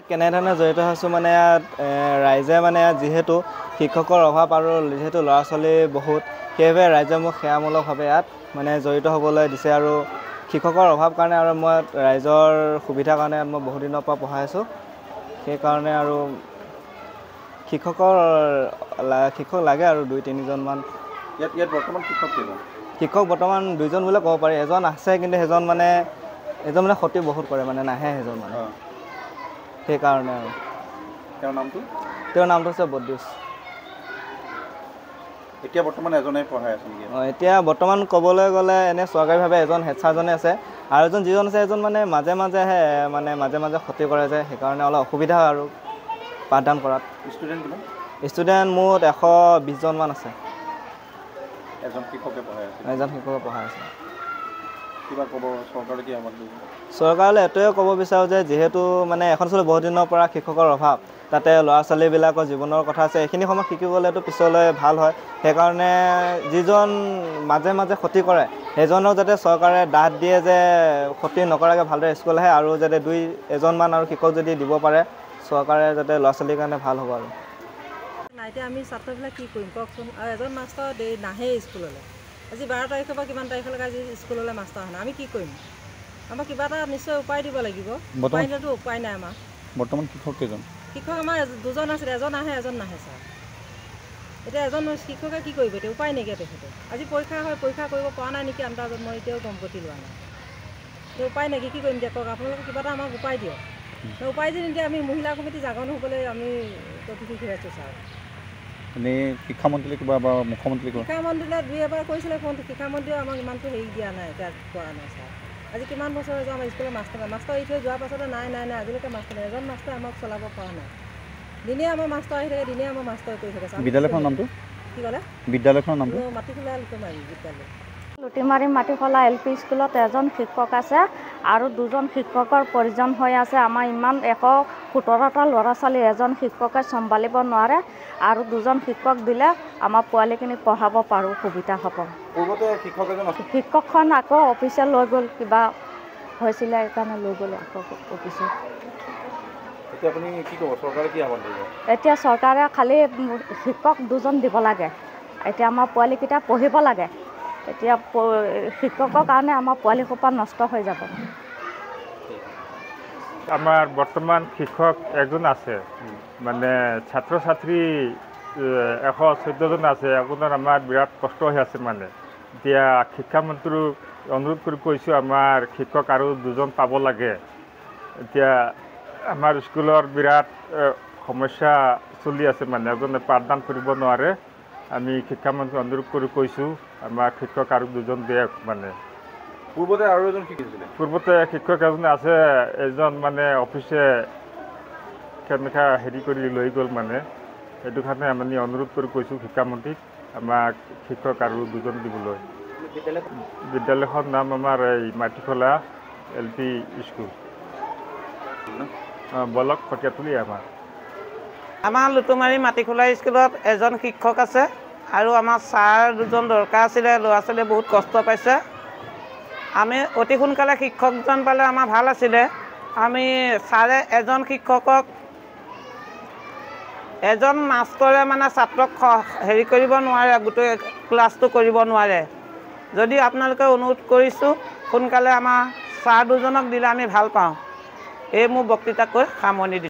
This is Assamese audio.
কেনেধৰণে জড়িত হৈছোঁ মানে ইয়াত ৰাইজে মানে ইয়াত যিহেতু শিক্ষকৰ অভাৱ আৰু যিহেতু ল'ৰা ছোৱালী বহুত, সেইবাবে ৰাইজে মোক সেৱামূলকভাৱে ইয়াত মানে জড়িত হ'বলৈ দিছে আৰু শিক্ষকৰ অভাৱ কাৰণে আৰু মই ৰাইজৰ সুবিধাৰ কাৰণে মই বহুত দিনৰ পৰা পঢ়াই আছোঁ। সেইকাৰণে আৰু শিক্ষক লাগে আৰু 2-3জনমান। ইয়াত বৰ্তমান শিক্ষক কেইজন? শিক্ষক বৰ্তমান 2জন বুলি ক'ব পাৰি। এজন আছে কিন্তু এজন মানে ক্ষতি বহুত কৰে, মানে নাহে সেইজন মানে। সেইকাৰণে আৰু তেওঁৰ নামটো হৈছে বদ্যুচ। এতিয়া বৰ্তমান এজনে পঢ়াই আছে নেকি? এতিয়া বৰ্তমান ক'বলৈ গ'লে এনে চৰকাৰীভাৱে এজন হেড ছাৰজনে আছে আৰু যিজন আছে এজন মানে মাজে মাজে ক্ষতি কৰে যে, সেইকাৰণে অলপ অসুবিধা হয় আৰু পাঠদান কৰাত। ষ্টুডেণ্ট কিমান? ষ্টুডেণ্ট মুঠ 120জনমান আছে। এজন শিক্ষকে পঢ়াই আছে। কিবা ক'ব চৰকাৰে কি আহ্বান কৰিব? চৰকাৰলৈ এইটোৱে ক'ব বিচাৰোঁ যে যিহেতু মানে এখন স্কুলত বহুত দিনৰ পৰা শিক্ষকৰ অভাৱ, তাতে ল'ৰা ছোৱালীবিলাকৰ জীৱনৰ কথা আছে, এইখিনি সময়ত শিকিবলৈতো পিছলৈ ভাল হয়। সেইকাৰণে যিজন মাজে মাজে ক্ষতি কৰে সেইজনক যাতে চৰকাৰে ডাঠ দিয়ে যে ক্ষতি নকৰাকৈ ভালদৰে স্কুল আহে, আৰু যাতে 2-1জনমান আৰু শিক্ষক যদি দিব পাৰে চৰকাৰে, যাতে ল'ৰা ছোৱালীৰ কাৰণে ভাল হ'ব আৰু। এতিয়া আমি ছাত্ৰবিলাক কি কৰিম কওকচোন? আৰু এজন মাষ্টৰ নাহেই স্কুললৈ। আজি 12 তাৰিখৰ পৰা কিমান তাৰিখলৈকে আজি স্কুললৈ মাষ্টৰ অহা নাই, আমি কি কৰিম? আমাক কিবা এটা নিশ্চয় উপায় দিব লাগিব। উপায় নাই আমাৰ। বৰ্তমান শিক্ষক কেইজন? শিক্ষক আমাৰ 2জন আছিলে, এজন আহে এজন নাহে ছাৰ। এতিয়া এজন শিক্ষকে কি কৰিব? এতিয়া উপায় নাইকিয়া তেখেতে। আজি পৰীক্ষা কৰিব পৰা নাই নেকি আন্দাজত, মই এতিয়াও গম গতি লোৱা নাই। এতিয়া উপায় নাইকিয়া, কি কৰিম এতিয়া কওক? আপোনালোকে কিবা এটা আমাক উপায় দিয়ক। উপায় যদি নিদিয়ে আমি মহিলা কমিটি জাগৰণ হ'বলৈ আমি প্ৰতিনিধি হৈ আছোঁ ছাৰ। এনেই শিক্ষামন্ত্ৰীলৈ কিবা বা মুখ্যমন্ত্ৰীলৈ শিক্ষামন্ত্ৰীলৈ 2-এবাৰ কৈছিলে ফোন, শিক্ষামন্ত্ৰীয়েও আমাক ইমানটো হেৰি দিয়া নাই, এতিয়া কৰা নাই ছাৰ। আজি কিমান বছৰ হৈছে আমাৰ স্কুলৰ মাষ্টৰ এৰি থৈ যোৱাৰ পাছতে নাই আজিলৈকে মাষ্টৰ নাই। এজন মাষ্টৰে আমাক চলাব পৰা নাই। দিনে আমাৰ মাষ্টৰ আহি থাকে, দিনে আমাৰ মাষ্টৰ কৰি থাকে। বিদ্যালয়খনৰ নামটো কি ক'লে? বিদ্যালয়খনৰ নামটো মাটিখোলা লুটুমাৰী বিদ্যালয়। লুটিমাৰী মাটিখোলা LP স্কুলত এজন শিক্ষক আছে আৰু 2জন শিক্ষকৰ প্ৰয়োজন হৈ আছে। আমাৰ ইমান 117টা ল'ৰা ছোৱালী এজন শিক্ষকে চম্ভালিব নোৱাৰে, আৰু 2জন শিক্ষক দিলে আমাৰ পোৱালিখিনি পঢ়াব পাৰোঁ, সুবিধা হ'ব। শিক্ষকখন আকৌ অফিচে লৈ গ'ল, কিবা হৈছিলে সেইকাৰণে লৈ গ'ল আকৌ অফিচে। এতিয়া চৰকাৰে খালি শিক্ষক 2জন দিব লাগে। এতিয়া আমাৰ পোৱালিকেইটা পঢ়িব লাগে। এতিয়া শিক্ষকৰ কাৰণে আমাৰ পোৱালিসোপা নষ্ট হৈ যাব। আমাৰ বৰ্তমান শিক্ষক এজন আছে, মানে ছাত্ৰ ছাত্ৰী 114জন আছে। আপোনাৰ আমাৰ বিৰাট কষ্ট হৈ আছে মানে। এতিয়া শিক্ষামন্ত্ৰীক অনুৰোধ কৰি কৈছোঁ আমাৰ শিক্ষক আৰু 2জন পাব লাগে। এতিয়া আমাৰ স্কুলৰ বিৰাট সমস্যা চলি আছে, মানে এজনে পাঠদান কৰিব নোৱাৰে। আমি শিক্ষামন্ত্ৰীক অনুৰোধ কৰি কৈছোঁ আমাৰ শিক্ষক আৰু 2জন দিয়ক মানে। পূৰ্বতে আৰু এজন শিকিছিলে? পূৰ্বতে শিক্ষক এজন আছে, এজন মানে অফিচে কেনেকৈ হেৰি কৰি লৈ গ'ল মানে। সেইটো কাৰণে আমি অনুৰোধ কৰি কৈছোঁ শিক্ষামন্ত্ৰীক আমাক শিক্ষক আৰু 2জন দিবলৈ। বিদ্যালয়খনৰ নাম আমাৰ এই মাটিখোলা LP স্কুল, ব্লক কটীয়াতলী। আমাৰ লুটুমাৰী মাটিখোলা স্কুলত এজন শিক্ষক আছে আৰু আমাৰ ছাৰ 2জন দৰকাৰ আছিলে। ল'ৰা ছোৱালীয়ে বহুত কষ্ট পাইছে। আমি অতি সোনকালে শিক্ষকজন পালে আমাৰ ভাল আছিলে। আমি ছাৰে এজন মাষ্টৰে মানে ছাত্ৰক হেৰি কৰিব নোৱাৰে, গোটেই ক্লাছটো কৰিব নোৱাৰে। যদি আপোনালোকে অনুৰোধ কৰিছোঁ সোনকালে আমাৰ ছাৰ 2জনক দিলে আমি ভাল পাওঁ। এই মোৰ বক্তৃতা কৈ সামৰণি দিছোঁ।